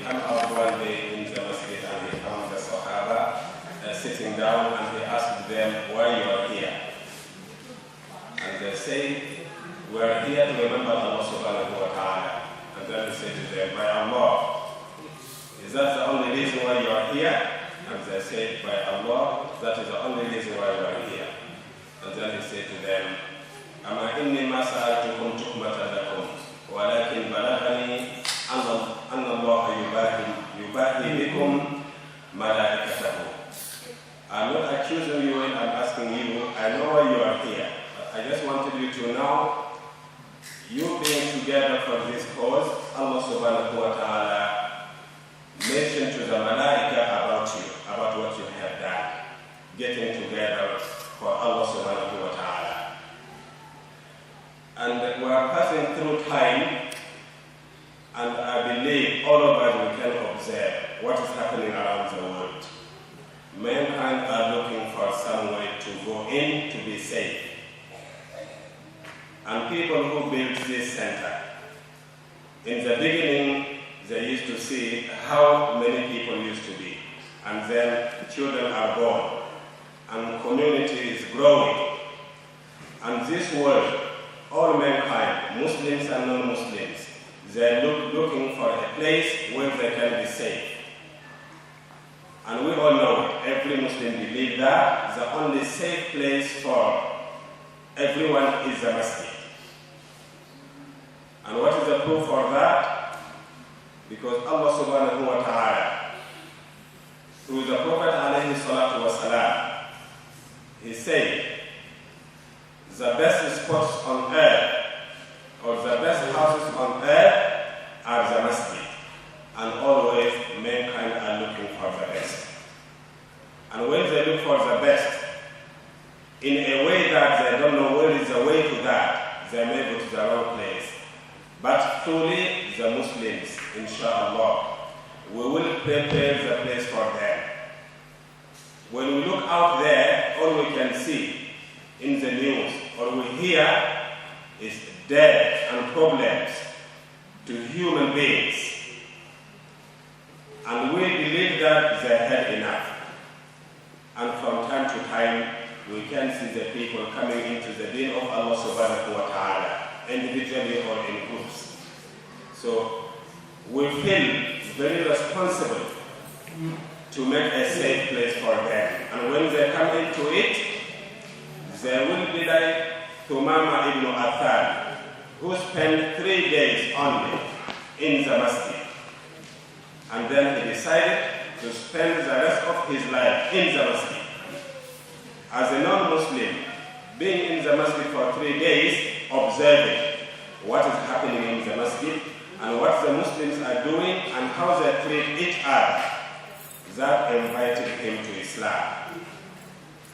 came out one day in the Masjid and he found the Sahaba sitting down and he asked them, why you are here? And they say, we are here to remember Allah subhanahu wa ta'ala. And then he said to them, by Allah, is that the only reason why you are here? And they said, by Allah, that is the only reason why you are here. And then he said to them, Ama inni ma sa'altukum tuhmatan lakum, walakin balagani anna Allah yubahi bikum malaikatahu. I'm not accusing you and I'm asking you, I know why you are here. But I just wanted you to know, you being together for this cause, Allah subhanahu wa ta'ala mentioned to the malaika about you, about what you have done, getting together for Allah subhanahu wa ta'ala. And we are passing through time, and I believe all of us we can observe what is happening around the world. Mankind are looking for some way to go in to be safe. And people who built this center, in the beginning, they used to see how many people used to be. And then children are born, and community is growing. And this world, all mankind, Muslims and non-Muslims, they're looking for a place where they can be safe. And we all know it. Every Muslim believes that the only safe place for everyone is the Masjid. And what is the proof for that? Because Allah subhanahu wa ta'ala, through the Prophet alayhi salatu wa salam, he said, the best spots on earth, or the best houses on earth, are the Masjid. And always mankind are looking for the best. And when they look for the best, in a way that they don't know where is the way to that, they may go to the wrong place. But truly, the Muslims, inshallah, we will prepare the place for them. When we look out there, all we can see in the news, or we hear, is death and problems to human beings. And we believe that they had enough. And from time to time, we can see the people coming into the deen of Allah subhanahu wa ta'ala, individually or in groups. So we feel very responsible to make a safe place for them. And when they come into it, they will be like Tumama ibn Athan, who spent 3 days only in the Masjid. And then he decided to spend the rest of his life in the Masjid. As a non-Muslim, being in the Masjid for 3 days, observing what is happening in the Masjid and what the Muslims are doing and how they treat each other, that invited him to Islam.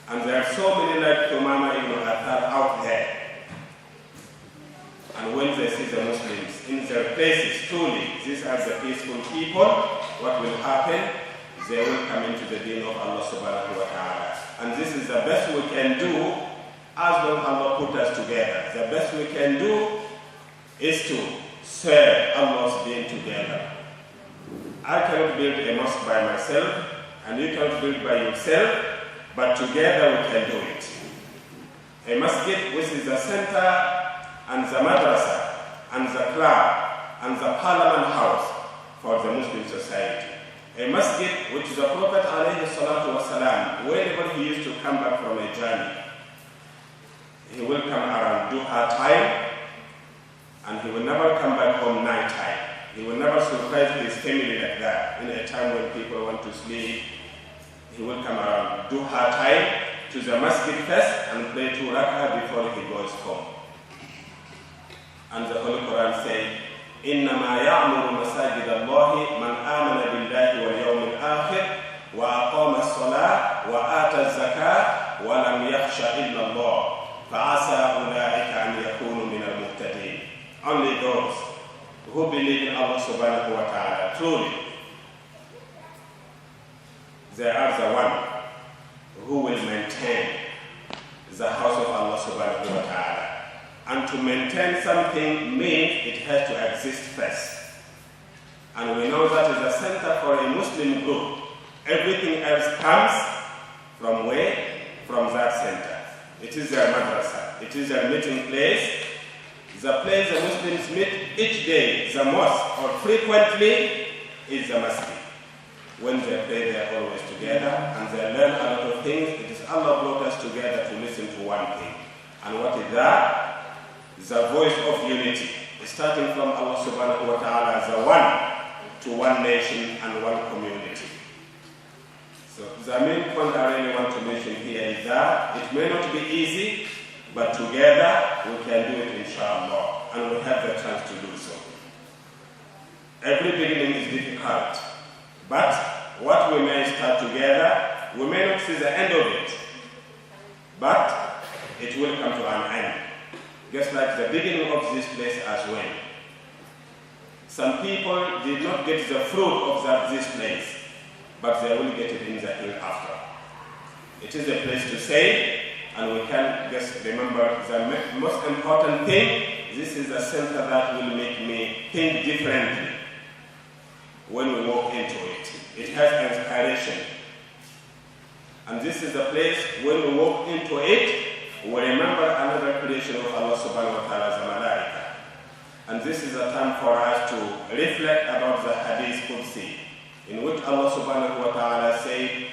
And there are so many like Tumama ibn Athar out there. And when they see the Muslims in their places, truly, these are the peaceful people, what will happen? They will come into the deen of Allah subhanahu wa ta'ala. And this is the best we can do as long as Allah put us together. The best we can do is to serve Allah's deen together. I cannot build a mosque by myself, and you cannot build by yourself, but together we can do it. A masjid, which is the center and the madrasa and the club and the parliament house for the Muslim society. A masjid, which the Prophet alayhi salatu wasalam, whenever he used to come back from a journey, he will come around duha time, and he will never come back home night time. He will never surprise his family like that. In a time when people want to sleep, he will come around duha time to the masjid first and pray 2 rak'ah before he goes home. And the Holy Quran says, إنما يعمر مساجد الله من آمن بالله واليوم الآخر وأقام الصلاة وآتى الزكاة ولم يخش إلا الله فعسى أولئك أن يكونوا من المهتدين. Only those who believe in Allah subhanahu wa ta'ala, truly, they are the one who will maintain the house of Allah subhanahu wa ta'ala. And to maintain something means it has to exist first. And we know that is a center for a Muslim group. Everything else comes from where? From that center. It is their madrasa. It is their meeting place. The place the Muslims meet each day, the mosque, or frequently, is the masjid. When they pray, they are always together, and they learn a lot of things. It is Allah brought us together to listen to one thing. And what is that? The voice of unity. Starting from Allah subhanahu wa ta'ala as a one to one nation and one community. So the main point I really want to mention here is that it may not be easy, but together we can do it inshallah, and we have the chance to do so. Every beginning is difficult, but what we may start together, we may not see the end of it, but it will come to an end. Just like the beginning of this place as well. Some people did not get the fruit of this place, but they will get it in the hill after. It is a place to say, and we can just remember the most important thing. This is a center that will make me think differently when we walk into it. It has inspiration. And this is a place when we walk into it, we remember another creation of Allah subhanahu wa ta'ala, the malaika. And this is a time for us to reflect about the hadith Qudsi, in which Allah subhanahu wa ta'ala said,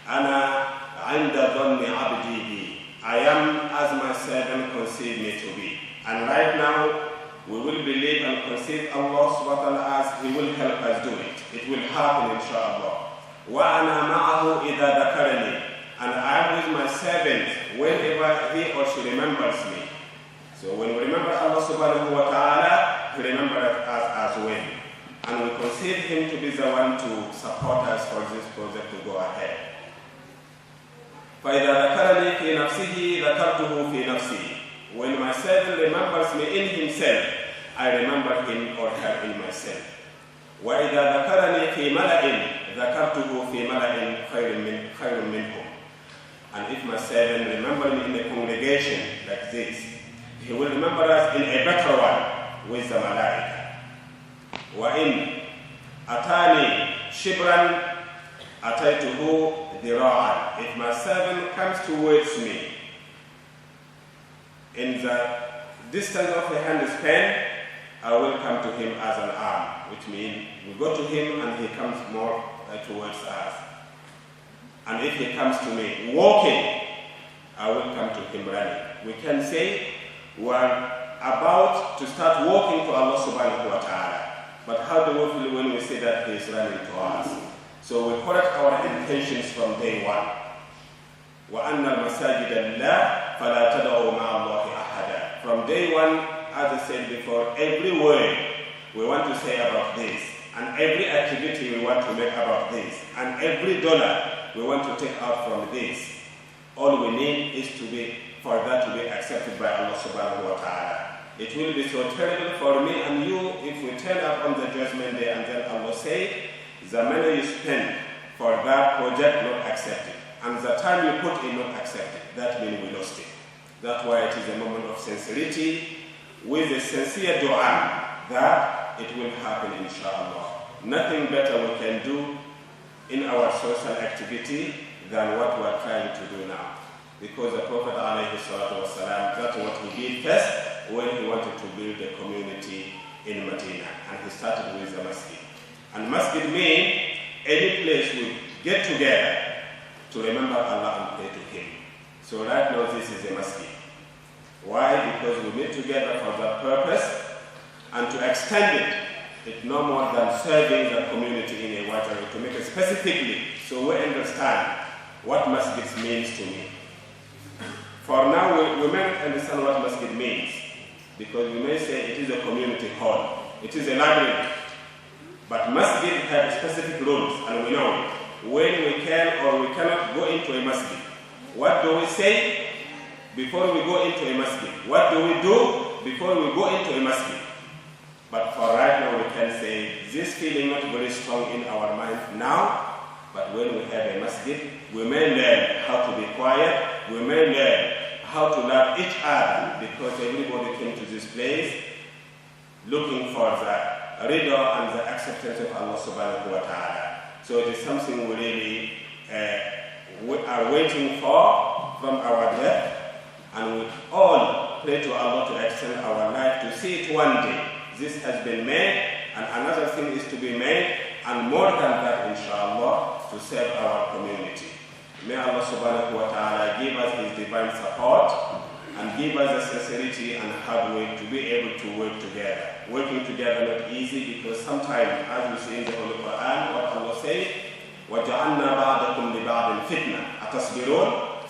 Ana inda dhanni abdi bi. I am as my servant conceived me to be. And right now, we will believe and conceive Allah subhanahu wa ta'ala as He will help us do it. It will happen inshallah. Wa ana ma'ahu idha dhakarani. And I am with my servant whenever he or she remembers me. So when we remember Allah subhanahu wa ta'ala, He remembers us as well. And we conceive Him to be the one to support us for this project to go ahead. فَإِذَا ذَكَرَنِي فِي نَفْسِهِ ذَكَرْتُهُ فِي نَفْسِهِ. When my servant remembers me in himself, I remember him or her in myself. وَإِذَا ذَكَرَنِي فِي مَلَئٍ ذَكَرْتُهُ فِي مَلَئٍ خَيْرٍ مِنْهُمْ. And if my servant remembers me in a congregation like this, he will remember us in a better one with the malaika. وَإِنْ أَتَانِي شِبْرًا أَتَيْتُهُ ذِرَاعًا. If my servant comes towards me in the distance of a hand span, I will come to him as an arm, which means we go to him and he comes more towards us. And if he comes to me walking, I will come to him running. We can say we are about to start walking to Allah subhanahu wa ta'ala. But how do we feel when we say that he is running to us? So we correct our intentions from day one. وَأَنَّ الْمَسَاجِدَ لِلَّهِ فَلَا تَدْعُوا مَعَ اللَّهِ أَحَدًا. From day one, as I said before, every word we want to say about this, and every activity we want to make about this, and every dollar we want to take out from this, all we need is for that to be accepted by Allah subhanahu wa ta'ala. It will be so terrible for me and you if we turn up on the judgment day and then Allah say, the money you spend for that project not accepted, and the time you put in not accepted. That means we lost it. That's why it is a moment of sincerity, with a sincere dua that it will happen inshallah. Nothing better we can do in our social activity than what we are trying to do now. Because the Prophet ﷺ, that's what he did first when he wanted to build a community in Medina. And he started with the Masjid. And Masjid means any place we get together to remember Allah and pray to Him. So right now this is a Masjid. Why? Because we meet together for that purpose and to extend it no more than serving the community in a wider way, to make it specifically so we understand what Masjid means to me. For now, we may not understand what Masjid means, because we may say it is a community hall, it is a library. But Masjid have specific rules, and we know when we can or we cannot go into a Masjid. What do we say before we go into a Masjid? What do we do before we go into a Masjid? But for right now, we can say this feeling not very strong in our mind now, but when we have a Masjid, we may learn how to be quiet, we may learn how to love each other, because everybody came to this place looking for the rida and the acceptance of Allah subhanahu wa ta'ala. So it is something we really we are waiting for from our death, and we all pray to Allah to extend our life to see it one day. This has been made, and another thing is to be made, and more than that, inshallah, to serve our community. May Allah subhanahu wa ta'ala give us His divine support and give us the sincerity and hard work to be able to work together. Working together not easy, because sometimes, as we see in the Holy Quran, what Allah says, وَجَعَلْنَا بَعْضَكُمْ لِبَعْضٍ فِتْنَةً أَتَصْبِرُونَ?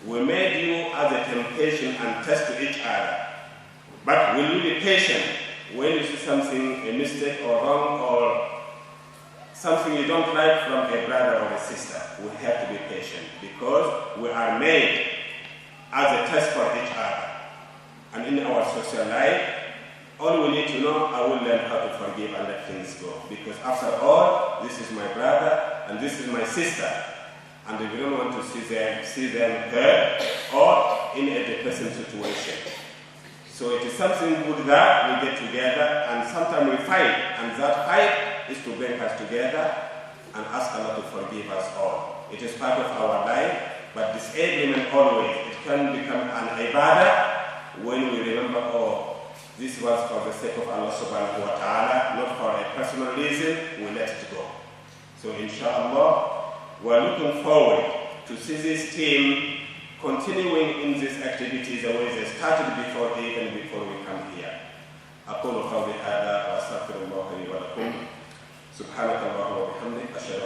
We made you as a temptation and test to each other. But will you be patient when you see something, a mistake or wrong, or something you don't like from a brother or a sister? We have to be patient, because we are made as a test for each other. And in our social life, all we need to know, I will learn how to forgive and let things go. Because after all, this is my brother and this is my sister. And we don't want to see them hurt or in a depressing situation. So it is something good that we get together, and sometimes we fight, and that fight is to bring us together and ask Allah to forgive us all. It is part of our life, but disagreement always, it can become an ibadah when we remember, oh, this was for the sake of Allah subhanahu wa ta'ala, not for a personal reason, we let it go. So inshallah, we're looking forward to see this team continuing in these activities the way they started before, even before we come here. أقول قولي هذا وأستغفر الله لي ولكم. سبحانك اللهم وبحمدك أشهد